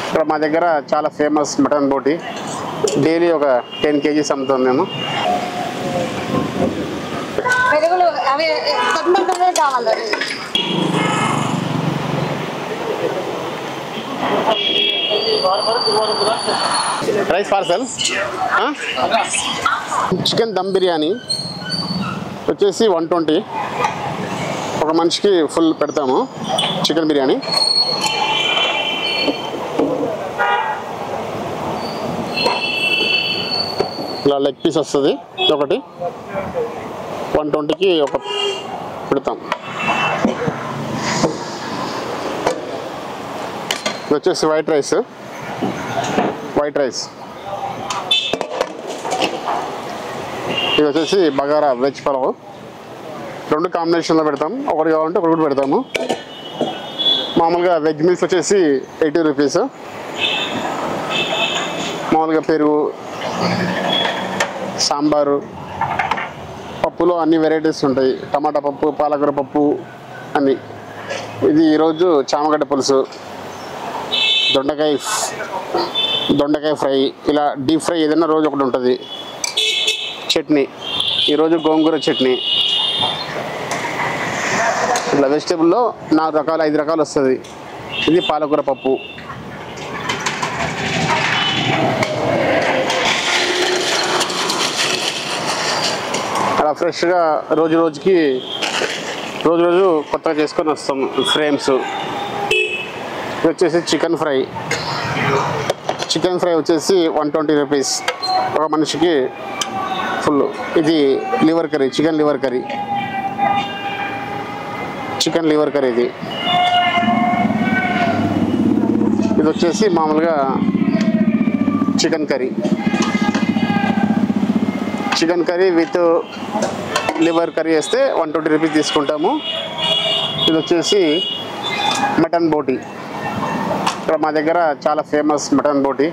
ఇక్కడ మా దగ్గర చాలా ఫేమస్ మటన్ బోటి. డైలీ ఒక 10 kgs అమ్ముతాం మేము. Rice parcel. Chicken dum biryani వచ్చేసి 120. ఒక మనిషికి ఫుల్ పెడతాము చికెన్ బిర్యానీ. ఇలా లెగ్ పీస్ వస్తుంది ఒకటి, 120కి ఒక పెడతాం. ఇది వచ్చేసి వైట్ రైస్. ఇది వచ్చేసి బగారా వెజ్ పలావ్. 2 కాంబినేషన్లో పెడతాం. ఒకటి కావాలంటే ఒకటి కూడా పెడతాము. మామూలుగా వెజ్ మీల్స్ వచ్చేసి 80 రూపీస్. మామూలుగా పెరుగు, సాంబారు, పప్పులో అన్ని వెరైటీస్ ఉంటాయి. టమాటా పప్పు, పాలకూర పప్పు అన్నీ. ఇది ఈరోజు చామగడ్డ పులుసు, దొండకాయ ఫ్రై, ఇలా డీప్ ఫ్రై ఏదైనా రోజు ఒకటి ఉంటుంది. చట్నీ, ఈరోజు గోంగూర చట్నీ. ఇలా వెజిటేబుల్లో 4 రకాలు 5 రకాలు వస్తుంది. ఇది పాలకూర పప్పు. అలా ఫ్రెష్గా రోజు కొత్తగా చేసుకొని వస్తాం ఫ్రేమ్స్. ఇది వచ్చేసి చికెన్ ఫ్రై వచ్చేసి 120 రూపీస్ ఒక మనిషికి ఫుల్. ఇది liver curry, chicken liver curry. ఇది వచ్చేసి మామూలుగా chicken curry with liver curry వేస్తే 120 రూపీస్ తీసుకుంటాము. ఇది వచ్చేసి మటన్ బోటి. ఇక్కడ మా దగ్గర చాలా ఫేమస్ మటన్ బోటి.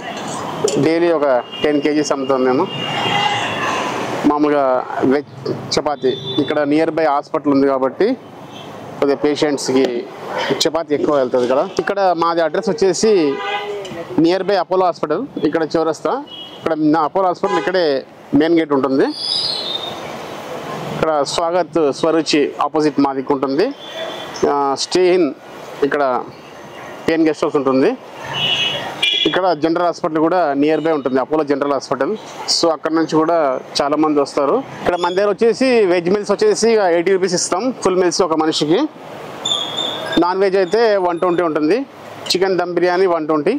డైలీ ఒక 10 kgs అమ్ముతాం మేము. మామూలుగా వెజ్ చపాతీ. ఇక్కడ నియర్ బై హాస్పిటల్ ఉంది కాబట్టి కొద్దిగా పేషెంట్స్కి చపాతీ ఎక్కువ వెళ్తుంది కదా. ఇక్కడ మాది అడ్రస్ వచ్చేసి నియర్ బై అపోలో హాస్పిటల్. ఇక్కడ చౌరస్తా. ఇక్కడ నా అపోలో హాస్పిటల్ ఇక్కడే మెయిన్ గేట్ ఉంటుంది. ఇక్కడ స్వాగత్ స్వరుచి ఆపోజిట్ మాది ఉంటుంది. స్టే ఇన్ ఇక్కడ పెయిన్ గెస్ట్ హౌస్ ఉంటుంది. ఇక్కడ జనరల్ హాస్పిటల్ కూడా నియర్ బై ఉంటుంది, అపోలో జనరల్ హాస్పిటల్. సో అక్కడ నుంచి కూడా చాలా మంది వస్తారు. ఇక్కడ మన దగ్గర వచ్చేసి వెజ్ మీల్స్ వచ్చేసి 80 రూపీస్ ఇస్తాం ఫుల్ మీల్స్ ఒక మనిషికి. నాన్ వెజ్ అయితే 120 ఉంటుంది. Chicken dum biryani 120,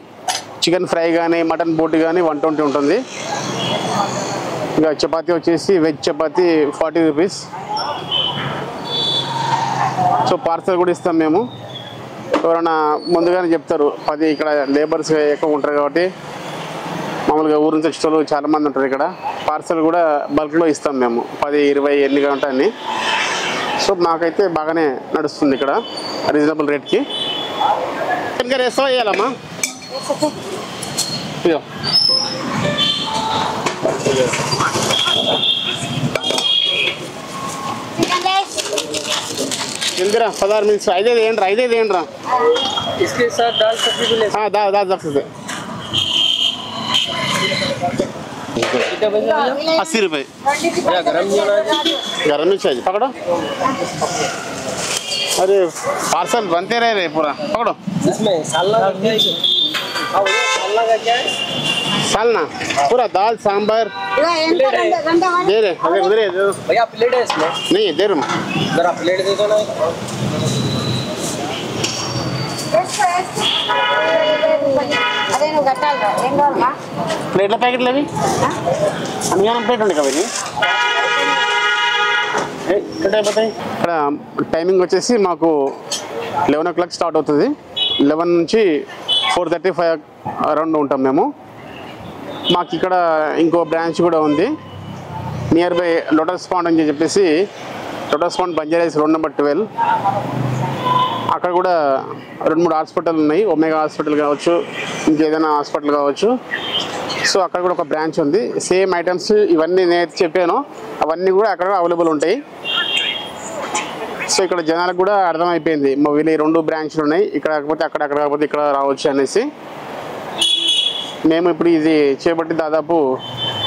chicken fry కానీ మటన్ బోటి కానీ 120 ఉంటుంది. ఇంకా చపాతీ వచ్చేసి veg chapati 40 rupees. So parcel కూడా ఇస్తాం మేము. ఎవరైనా ముందుగానే చెప్తారు 10. ఇక్కడ లేబర్స్ ఎక్కువ ఉంటారు కాబట్టి మామూలుగా ఊరు నుంచి వచ్చేటోళ్ళు చాలామంది ఉంటారు. ఇక్కడ పార్సల్ కూడా బల్క్లో ఇస్తాం మేము, 10, 20 ఎన్ని ఉంటాయని. సో మాకైతే బాగానే నడుస్తుంది ఇక్కడ రీజనబుల్ రేట్కి. ఇంకా రెస్ట్ చేయాలమ్మా. जल्दी रा 16 मिनट ऐदे ఏంట్రా इसके साथ दाल सब्जी भी ले दाल सकते 80 रुपए गरम नहीं चाहिए पकड़ो अरे पार्सल बनते रहे पूरा पकड़ो इसमें सालना का क्या है सालना पूरा दाल सांबर दे रहे अरे उधर भैया प्लेट है इसमें नहीं दे रहा जरा प्लेट दे दो ना అదే నువ్వు కట్టాలిరా ఏం కావాలమ్మా ప్లేట్ల ప్యాకెట్లు అవి అన్నిగానం ప్లేట్ ఉండే కదా అయిపోతాయి. ఇక్కడ టైమింగ్ వచ్చేసి మాకు 11 o'clock స్టార్ట్ అవుతుంది. 11 నుంచి 4:35 అరౌండ్ ఉంటాం మేము. మాకు ఇక్కడ ఇంకో బ్రాంచ్ కూడా ఉంది నియర్ బై లోటస్ పాండ్ అని చెప్పేసి. Lotus pond బంజారాస్ road number 12. అక్కడ కూడా 2-3 హాస్పిటల్ ఉన్నాయి. ఒమేగా హాస్పిటల్ కావచ్చు, ఇంకేదైనా హాస్పిటల్ కావచ్చు. సో అక్కడ కూడా ఒక బ్రాంచ్ ఉంది. సేమ్ ఐటమ్స్ ఇవన్నీ నేను చెప్పాను అవన్నీ కూడా అక్కడ అవైలబుల్ ఉంటాయి. సో ఇక్కడ జనాలకు కూడా అర్థమైపోయింది మా వీళ్ళు 2 బ్రాంచ్లు ఉన్నాయి, ఇక్కడ కాకపోతే అక్కడ కాకపోతే ఇక్కడ రావచ్చు అనేసి. మేము ఇప్పుడు ఇది చేపట్టి దాదాపు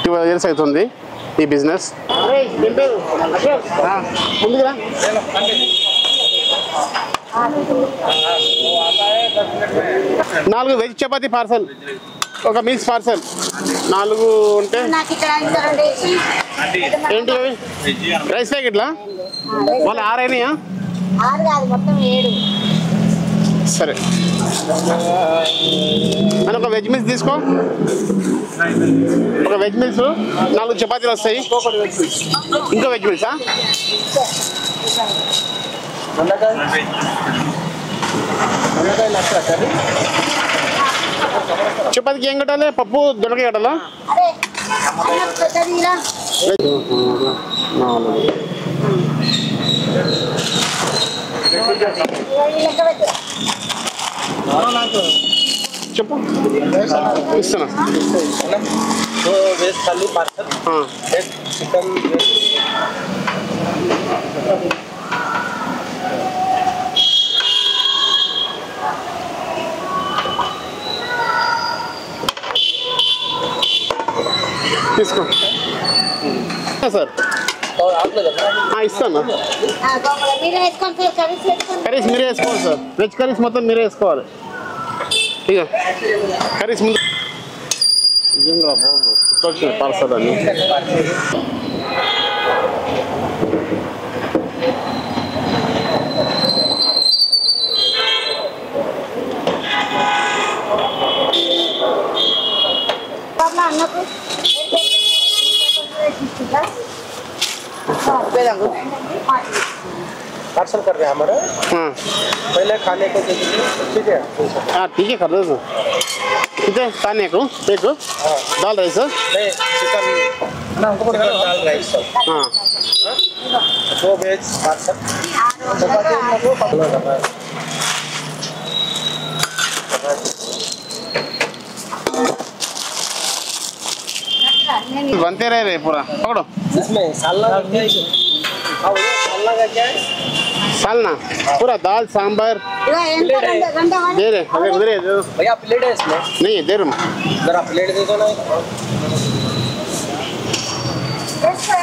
12 years అవుతుంది ఈ బిజినెస్. ముందుగా 4 వెజ్ చపాతీ పార్సల్, ఒక మిక్స్ పార్సల్ 4 ఉంటే. నాకు ఇక్కడ ఇంకా 2 వేసి ఏంటి అవి రైస్ ప్యాకెట్లా? మళ్ళీ 6 అయినాయా? 6 కాదు మొత్తం 7. సరే అని ఒక వెజ్ మిల్స్ తీసుకో. ఒక వెజ్ మిల్స్ 4 చపాతీలు వస్తాయి. ఇంకో వెజ్ మిల్సా? చపాతీకి ఏం కట్టాలి? పప్పు దొండకాయ కట్టాలా? అదే అన్న పెద్దదిరా లెక్క పెట్టు. చెప్పు ఇస్తున్నా. तो वेज थाली पार्सल, एक चिकन తీసుకో సార్. और आप लोग ఇస్తాను. గోంగూర మీరే వేసుకోండి సార్. కర్రీస్ వేసుకోండి. కర్రీస్ మీరే వేసుకోవాలి సార్. వెజ్ కర్రీస్ మొత్తం మీరే వేసుకోవాలి. ఇక కర్రీస్ ముందు పార్సల్ అని అన్నకు पार्सल कर रहे हैं हमारे, पहले खाने को दे दीजिए, ठीक है? ठीक है कर दो सर. कितने खाने को एक दाल राइस सर? नहीं चिकन दाल राइस, हाँ 2 वेज पार्सल. बनते रहे पूरा. पकड़ो इसमें सालना का क्या है? हाँ भैया सालना का क्या है? सालना पूरा दाल सांभर दे रहे. अरे उधर दे दो. भैया प्लेट है इसमें? नहीं दे रहा हूँ. जरा प्लेट दे दो ना. వేసుకో